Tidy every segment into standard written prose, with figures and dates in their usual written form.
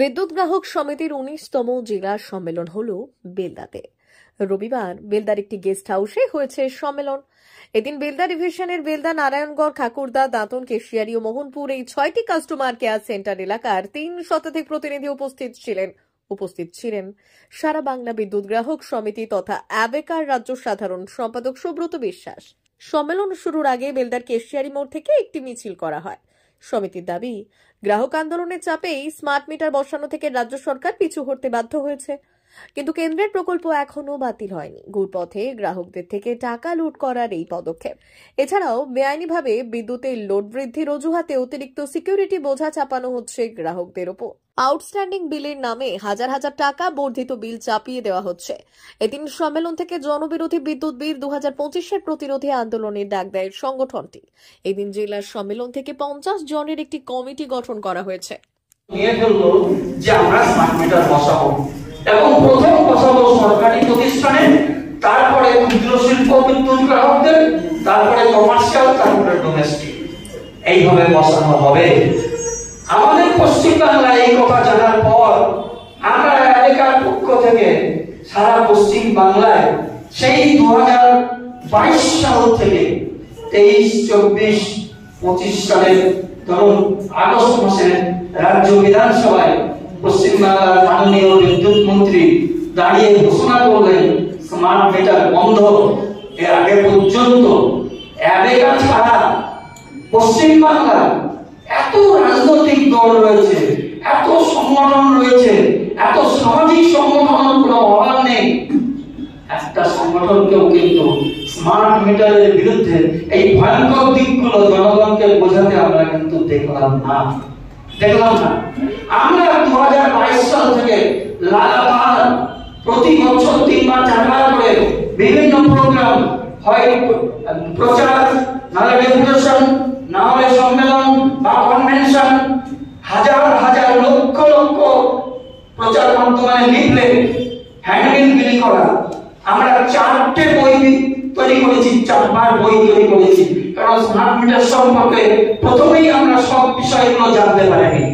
বিদ্যুৎ গ্রাহক সমিতির 19তম জেলা সম্মেলন হলো বেলদাতে। রবিবার বেলদার একটি গেস্ট হাউসে হয়েছে সম্মেলন। এদিন বেলদা ডিভিশনের বেলদা, নারায়ণগড়, ঠাকুরদা, দাঁতন, কেশিয়ারি ও মোহনপুর এই 6টি কাস্টমার কেয়ার সেন্টার এলাকার 3 শতাধিক প্রতিনিধি উপস্থিত ছিলেন সারা বাংলা বিদ্যুৎ গ্রাহক সমিতি তথা অ্যাবেকার রাজ্য সাধারণ সম্পাদক সুব্রত বিশ্বাস। সম্মেলন শুরুর আগে বেলদার কেশিয়ারি মোড় থেকে একটি মিছিল করা হয়। সমিতির দাবি, গ্রাহক আন্দোলনের চাপেই স্মার্ট মিটার বসানো থেকে রাজ্য সরকার পিছু হটতে বাধ্য হয়েছে, কিন্তু কেন্দ্রের প্রকল্প এখনো বাতিল হয়নি। ঘুরপথে গ্রাহকদের থেকে টাকা লুট করার এই পদক্ষেপ। এছাড়াও বেআইনিভাবে বিদ্যুতের লোড বৃদ্ধির অজুহাতে অতিরিক্ত সিকিউরিটি বোঝা চাপানো হচ্ছে গ্রাহকদের ওপর। আউটস্ট্যান্ডিং বিলের নামে হাজার হাজার টাকা বর্ধিত বিল চাপিয়ে দেওয়া হচ্ছে। এদিন সম্মেলন থেকে জনবিরোধী বিদ্যুৎ বিল 2025-এর প্রতিরোধে আন্দোলনের ডাক দেয় সংগঠনটি। এদিন জেলার সম্মেলন থেকে 50 জনের একটি কমিটি গঠন করা হয়েছে। এবং প্রথম বসাবো সরকারি প্রতিষ্ঠানে, তারপরে ক্ষুদ্র শিল্প বিদ্যুৎ গ্রাহকদের, তারপরে কমার্শিয়াল, তারপরে ডোমেস্টিক, এইভাবে বসানো হবে। আমাদের পশ্চিমবাংলায় এই কথা জানার পর আমরা এলাকার পক্ষ থেকে সারা পশ্চিম বাংলায় সেই 2022 সাল থেকে 23, 24, 25 সালের ধরুন আগস্ট মাসে রাজ্য বিধানসভায় পশ্চিমবাংলার মাননীয় বিদ্যুৎ মন্ত্রী দাঁড়িয়ে ঘোষণা করলেন স্মার্ট মিটার বন্ধ। এর আগে পর্যন্ত অ্যাবেকা ছাড়া পশ্চিমবাংলা এত রাজনৈতিক দল রয়েছে, এত সংগঠন রয়েছে, এত সামাজিক সংগঠনের কোনো অভাব নেই। একটা সংগঠনকেও কিন্তু স্মার্ট মিটারের বিরুদ্ধে এই ভয়ঙ্কর দিকগুলো জনগণকে বোঝাতে আমরা কিন্তু দেখলাম না। আমরা 2022 সাল থেকে লাগাতার প্রতি বছর 3 বার 4 বার করে বিভিন্ন প্রোগ্রাম, হয় প্রচার, নাহলে ডেপুটেশন, না হলে সম্মেলন বা কনভেনশন, হাজার হাজার লক্ষ লক্ষ প্রচার মাধ্যমে লিফলেট, হ্যান্ডবিল বিলি করা। আমরা 4টে বই তৈরি করেছি, 4বার বই তৈরি করেছি, কারণ স্মার্ট মিটার সম্পর্কে প্রথমেই আমরা সব বিষয়গুলো জানতে পারিনি।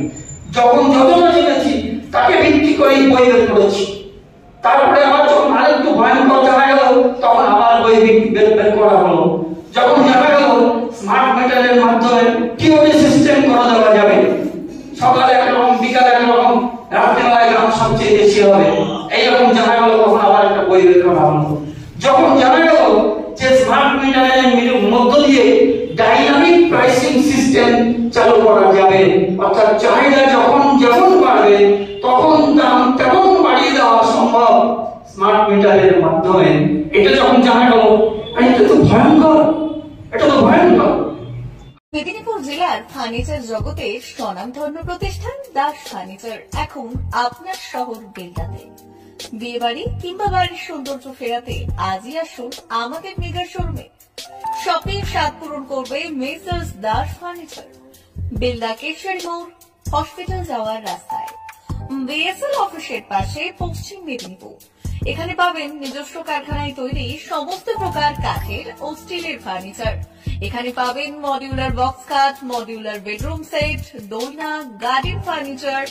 যখন যতটা জেনেছি তাকে ভিত্তি করেই বই বের করেছি। তারপরে আবার যখন আরেকটু ভয়ঙ্কর জানা গেল, তখন আবার বই বের করা হলো। যখন জানা গেল স্মার্ট মিটারের মাধ্যমে টিওডি সিস্টেম করা দেওয়া যাবে, সকালে একরকম, বিকালে একরকম, রাত্রিবেলায় দাম সবচেয়ে বেশি হবে, এইরকম জানা গেল, তখন আবার একটা বই বের করা হলো। যখন জানা গেল যে স্মার্ট মিটারের মধ্য দিয়ে ডাইনামিক প্রাইসিং সিস্টেম চালু করা যাবে, অর্থাৎ চাহিদা যখন যেমন বাড়বে তখন দাম তেমন বাড়িয়ে দেওয়া সম্ভব স্মার্ট মিটারের মাধ্যমে, এটা যখন জানা গেল, এটা তো ভয়ঙ্কর। মেদিনীপুর জেলার ফার্নিচার জগতে স্বনামধন্য প্রতিষ্ঠান দাস ফার্নিচার এখন আপনার শহর বেলদাতে। বিয়ে বাড়ি কিংবা বাড়ির সৌন্দর্য ফেরাতে আজই আসুন আমাদের মেগা শোরুমে। শপিং স্বাদ পূরণ করবে মেসার্স দাস ফার্নিচার, বেলদা, কেশিয়ারি মোড়, হসপিটাল যাওয়ার রাস্তায়, বিএসএল অফিসের পাশে, পশ্চিম মেদিনীপুর। এখানে পাবেন নিজস্ব কারখানায় তৈরি সমস্ত প্রকার কাঠের ও স্টিলের ফার্নিচার। এখানে পাবেন মডিউলার বক্স কাট, মডিউলার বেডরুম সেট, দোলনা, garden furniture,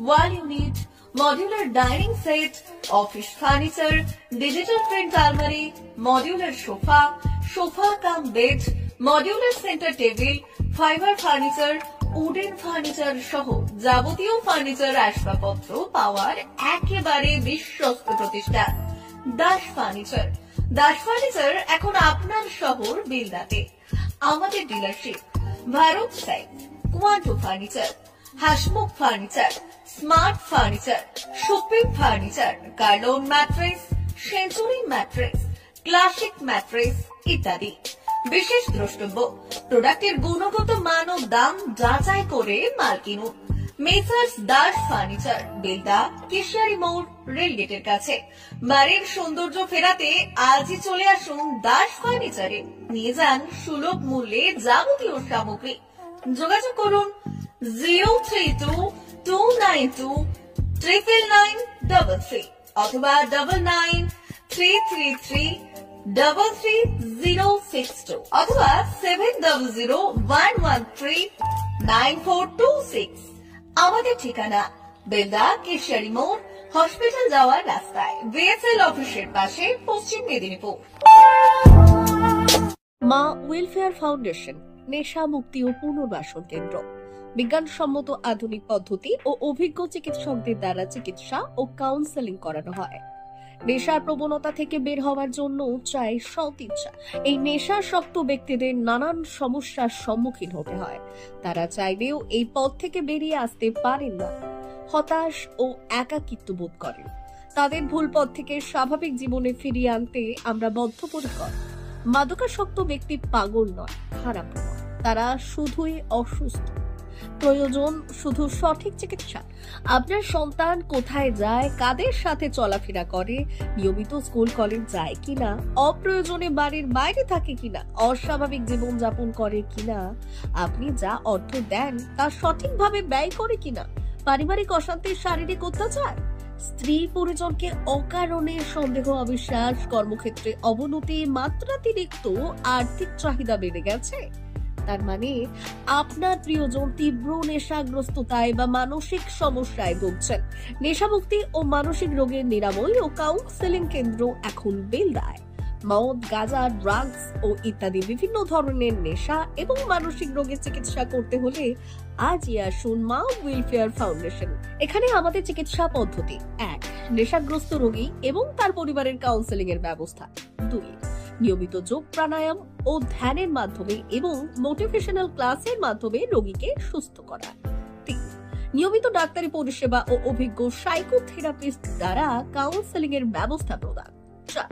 wall unit, modular dining set, office furniture, digital print আলমারি, modular sofa cum bed, modular centre table, fibre furniture, wooden furniture সহ যাবতীয় ফার্নিচার আসবাবপত্র পাওয়ার একেবারে বিশ্বস্ত প্রতিষ্ঠান দাস ফার্নিচার। দাস ফার্নিচার এখন আপনার শহর বেলদাতে। আমাদের dealership Bharat side, Quanto furniture, Hasmukh furniture, Smart furniture, Supreme furniture, Kurlon mattress, Century mattress, Classic mattress ইত্যাদি। বিশেষ দ্রষ্টব্য, প্রোডাক্টের গুণগত মান ও দাম যাচাই করে মাল কিনুন। মেসার্স দাস ফার্নিচার, বেলদা, কেশিয়ারি মোড়, রেলগেটের কাছে। বাড়ির সৌন্দর্য ফেরাতে আজই চলে আসুন দাস ফার্নিচারে। নিয়ে যান সুলভ মূল্যে যাবতীয় সামগ্রী। যোগাযোগ করুন 03229299933 অথবা 9933333062 অথবা 7001139426। আমাদের ঠিকানা বেলদা কেশিয়ারি মোড়, হসপিটাল যাওয়ার রাস্তায়, বিএসএল অফিসের পাশে, পশ্চিম মেদিনীপুর। মা ওয়েলফেয়ার ফাউন্ডেশন নেশা মুক্তি ও পুনর্বাসন কেন্দ্র। বিজ্ঞানসম্মত আধুনিক পদ্ধতি ও অভিজ্ঞ চিকিৎসকদের দ্বারা চিকিৎসা ও কাউন্সেলিং করানো হয়। নেশার প্রবণতা থেকে বের হওয়ার জন্য চাই সৎ ইচ্ছা। এই নেশাসক্ত ব্যক্তিদের নানান সমস্যার সম্মুখীন হতে হয়। তারা চাইলেও এই পথ থেকে বেরিয়ে আসতে পারেন না, হতাশ ও একাকিত্ব বোধ করেন। তাদের ভুল পথ থেকে স্বাভাবিক জীবনে ফিরিয়ে আনতে আমরা বদ্ধপরিকর। মাদকাসক্ত ব্যক্তি পাগল নয়, খারাপ নয়, তারা শুধুই অসুস্থ। প্রয়োজন শুধু সঠিক চিকিৎসা। আপনার সন্তান কোথায় যায়, কাদের সাথে চলাফেরা করে, নিয়মিত স্কুল কলেজ যায় কিনা, অপ্রয়োজনে বাড়ির বাইরে থাকে কিনা, অস্বাভাবিক জীবন যাপন করে কিনা, আপনি যা অর্থ দেন তা সঠিকভাবে ব্যয় করে কিনা, পারিবারিক অশান্তির শারীরিক অত্যাচার, স্ত্রী পরিজনকে অকারণে সন্দেহ, অবিশ্বাস, কর্মক্ষেত্রে অবনতি, মাত্রাতিরিক্ত আর্থিক চাহিদা বেড়ে গেছে। তার মানে আপনার প্রিয়জন তীব্র নেশাগ্রস্ততায় বা মানসিক সমস্যায় ভুগছেন। নেশামুক্তি ও মানসিক রোগের নিরাময় ও কাউন্সেলিং কেন্দ্র এখন বেলদায়। মদ, গাঁজা, ড্রাগস ও ইত্যাদি বিভিন্ন ধরনের নেশা এবং মানসিক রোগের চিকিৎসা করতে হলে আজই আসুন মা ওয়েলফেয়ার ফাউন্ডেশন। এখানে আমাদের চিকিৎসা পদ্ধতি: 1. নেশাগ্রস্ত রোগী এবং তার পরিবারের কাউন্সেলিং এর ব্যবস্থা। 2. নিয়মিত যোগ, প্রাণায়াম ও ধ্যানের মাধ্যমে এবং মোটিভেশনাল ক্লাসের মাধ্যমে রোগীকে সুস্থ করা। 3. নিয়মিত ডাক্তারি পরিষেবা ও অভিজ্ঞ সাইকোথেরাপিস্ট দ্বারা কাউন্সেলিং এর ব্যবস্থা প্রদান। 4.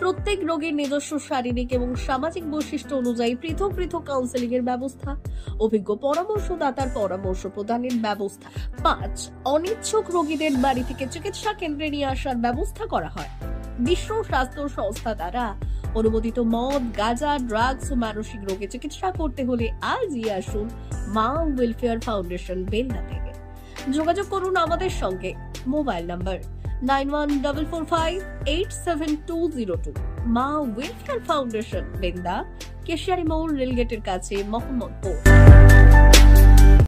প্রত্যেক রোগীর নিজস্ব শারীরিক এবং সামাজিক বৈশিষ্ট্য অনুযায়ী পৃথক পৃথক কাউন্সেলিং এর ব্যবস্থা, অভিজ্ঞ পরামর্শদাতার পরামর্শ প্রদানের ব্যবস্থা। 5. অনিচ্ছুক রোগীদের বাড়ি থেকে চিকিৎসা কেন্দ্রে নিয়ে আসার ব্যবস্থা করা হয়। বিশ্ব স্বাস্থ্য সংস্থা দ্বারা অনুমোদিত মদ, গাঁজা, ড্রাগস ও মানসিক রোগে চিকিৎসা করতে হলে আজই আসুন মা ওয়েলফেয়ার ফাউন্ডেশন বেলদা থেকে। যোগাযোগ করুন আমাদের সঙ্গে। Mobile number 9144587202। মা ওয়েলফেয়ার ফাউন্ডেশন বেলদা, কেশিয়ারি মোড়, রেলগেটের কাছে, মোহাম্মদপুর।